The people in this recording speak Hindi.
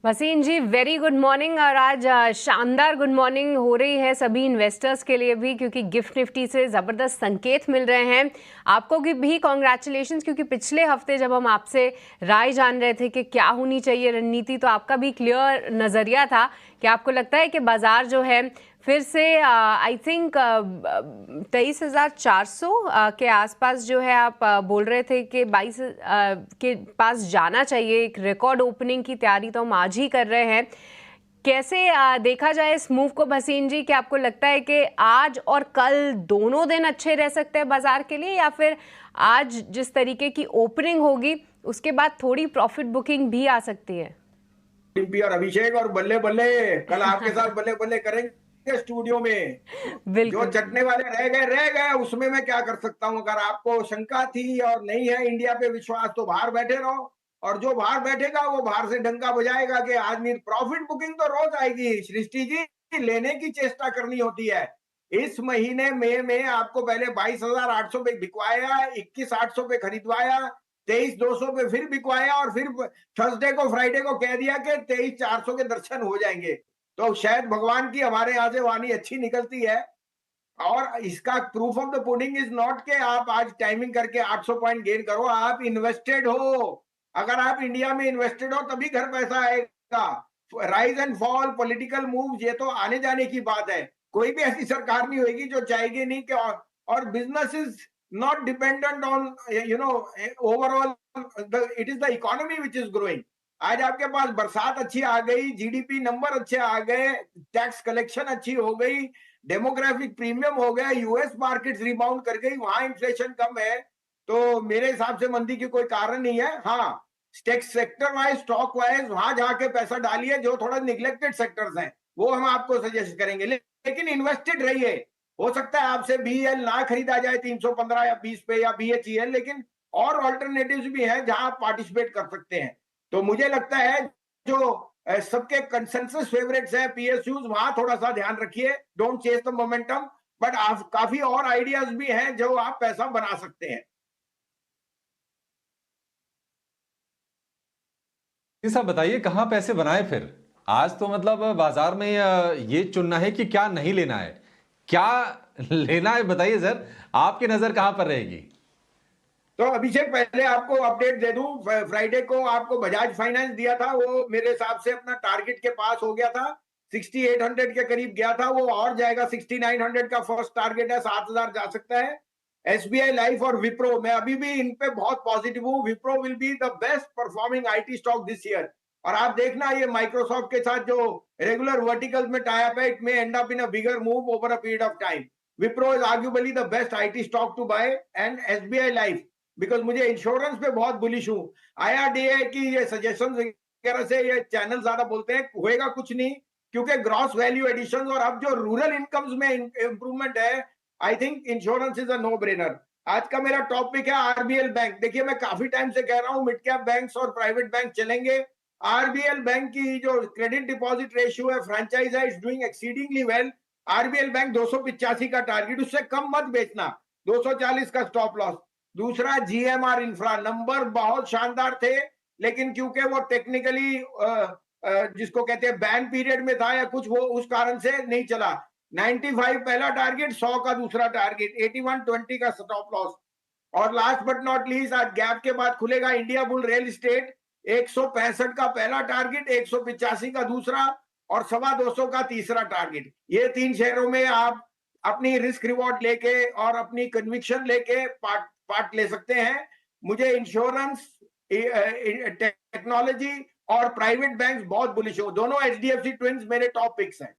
वसीम जी, वेरी गुड मॉर्निंग। और आज शानदार गुड मॉर्निंग हो रही है सभी इन्वेस्टर्स के लिए भी, क्योंकि गिफ्ट निफ्टी से ज़बरदस्त संकेत मिल रहे हैं। आपको भी कॉन्ग्रेचुलेशंस, क्योंकि पिछले हफ्ते जब हम आपसे राय जान रहे थे कि क्या होनी चाहिए रणनीति, तो आपका भी क्लियर नज़रिया था कि आपको लगता है कि बाज़ार जो है फिर से आई थिंक 23,400 के आसपास जो है, आप बोल रहे थे कि 22 के पास जाना चाहिए। एक रिकॉर्ड ओपनिंग की तैयारी तो हम आज ही कर रहे हैं। कैसे देखा जाए इस मूव को भसीन जी? कि आपको लगता है कि आज और कल दोनों दिन अच्छे रह सकते हैं बाजार के लिए, या फिर आज जिस तरीके की ओपनिंग होगी उसके बाद थोड़ी प्रॉफिट बुकिंग भी आ सकती है? टिम्पी और अभिषेक और बल्ले बल्ले कल आपके साथ बल्ले बल्ले करेंगे स्टूडियो में। जो बिल्कुल। चटने वाले रह गए उसमें मैं क्या कर सकता हूं। अगर आपको शंका थी और नहीं है इंडिया पे विश्वास तो बाहर बैठे रहो, और जो बाहर बैठेगा वो बाहर से डंका बजाएगा कि आज नहीं। प्रॉफिट बुकिंग तो रोज आएगी सृष्टि जी, लेने की चेष्टा करनी होती है। इस महीने मई में आपको पहले 22,800 पे बिकवाया, 21,800 पे खरीदवाया, 23,200 पे फिर बिकवाया, और फिर थर्सडे को फ्राइडे को कह दिया कि 23,400 के दर्शन हो जाएंगे। तो शायद भगवान की हमारे यहाँ से वाणी अच्छी निकलती है। और इसका proof of the pudding is not के आप आज टाइमिंग करके 800 पॉइंट गेन करो। आप इन्वेस्टेड हो, अगर आप इंडिया में इन्वेस्टेड हो तभी घर पैसा आएगा। Rise and fall, political move, ये तो आने जाने की बात है। कोई भी ऐसी सरकार नहीं होगी जो चाहेगी नहीं कि और business is not dependent on overall, it is the economy which is growing. आज आपके पास बरसात अच्छी आ गई, जीडीपी नंबर अच्छे आ गए, टैक्स कलेक्शन अच्छी हो गई, डेमोग्राफिक प्रीमियम हो गया, यूएस मार्केट रिबाउंड कर गई, वहां इन्फ्लेशन कम है। तो मेरे हिसाब से मंदी की कोई कारण नहीं है। हाँ, सेक्टर वाइज, स्टॉक वाइज वहां जाके पैसा डालिए जो थोड़ा निग्लेक्टेड सेक्टर्स हैं, वो हम आपको सजेस्ट करेंगे। लेकिन इन्वेस्टेड रहिए। हो सकता है आपसे बीएल ना खरीदा जाए 315 या 20 पे या बीएचईएल, लेकिन और ऑल्टरनेटिव्स भी हैं जहां आप पार्टिसिपेट कर सकते हैं। तो मुझे लगता है जो सबके कंसेंसस फेवरेट्स है पीएसयूज, वहां थोड़ा सा ध्यान रखिए, don't chase the momentum. But काफी और आइडियाज भी हैं जो आप पैसा बना सकते हैं। ये सब बताइए, कहाँ पैसे बनाए फिर? आज तो मतलब बाजार में ये चुनना है कि क्या नहीं लेना है, क्या लेना है, बताइए सर। आपकी नजर कहां पर रहेगी? तो अभिषेक, पहले आपको अपडेट दे दूं, फ्राइडे को आपको बजाज फाइनेंस दिया था, वो मेरे हिसाब से अपना टारगेट के पास हो गया था। 6800 के करीब गया था, वो और जाएगा। 6900 का फर्स्ट टारगेट है, 7000 जा सकता है। एसबीआई लाइफ और विप्रो, मैं अभी भी इन पे बहुत पॉजिटिव हूँ। Wipro will be the best performing IT stock this year. और आप देखना, ये माइक्रोसॉफ्ट के साथ जो रेगुलर वर्टिकल्स में टाई अप है, it may end up in a bigger move over a period of time. Wipro is arguably the best IT stock to buy, and SBI life, because मुझे इंश्योरेंस पे बहुत बुलिश हूँ। आईआरडीए की ये सजेशन वगैरह से ये चैनल ज्यादा बोलते हैं, होएगा कुछ नहीं, क्योंकि ग्रॉस वैल्यू एडिशन और अब जो रूरल इनकम्स में इंप्रूवमेंट है, I think insurance is a no brainer. आज का मेरा टॉपिक है आरबीएल बैंक। देखिए, मैं काफी टाइम से कह रहा हूँ मिड कैप बैंक्स और प्राइवेट बैंक चलेंगे। आरबीएल बैंक की जो क्रेडिट डिपॉजिट रेशियो है, फ्रेंचाइज है, is doing exceedingly well. RBL bank 285 का टारगेट, उससे कम मत बेचना। 240 का स्टॉप लॉस। दूसरा, जीएमआर इंफ्रा, नंबर बहुत शानदार थे, लेकिन क्योंकि वो टेक्निकली जिसको कहते हैं बैन पीरियड में था या कुछ, वो उस कारण से नहीं चला। 95 पहला टारगेट, 100 का दूसरा टारगेट, 8120 का स्टॉप लॉस। और लास्ट बट नॉट लीस्ट, आज गैप के बाद खुलेगा इंडिया बुल रियल एस्टेट। 165 का पहला टारगेट, 185 का दूसरा, और 225 का तीसरा टारगेट। ये तीन शेयरों में आप अपनी रिस्क रिवॉर्ड लेके और अपनी कन्विक्शन लेके पार्ट ले सकते हैं। मुझे इंश्योरेंस, टेक्नोलॉजी और प्राइवेट बैंक्स बहुत बुलिश हो। दोनों एचडीएफसी ट्विंस मेरे टॉप पिक्स हैं।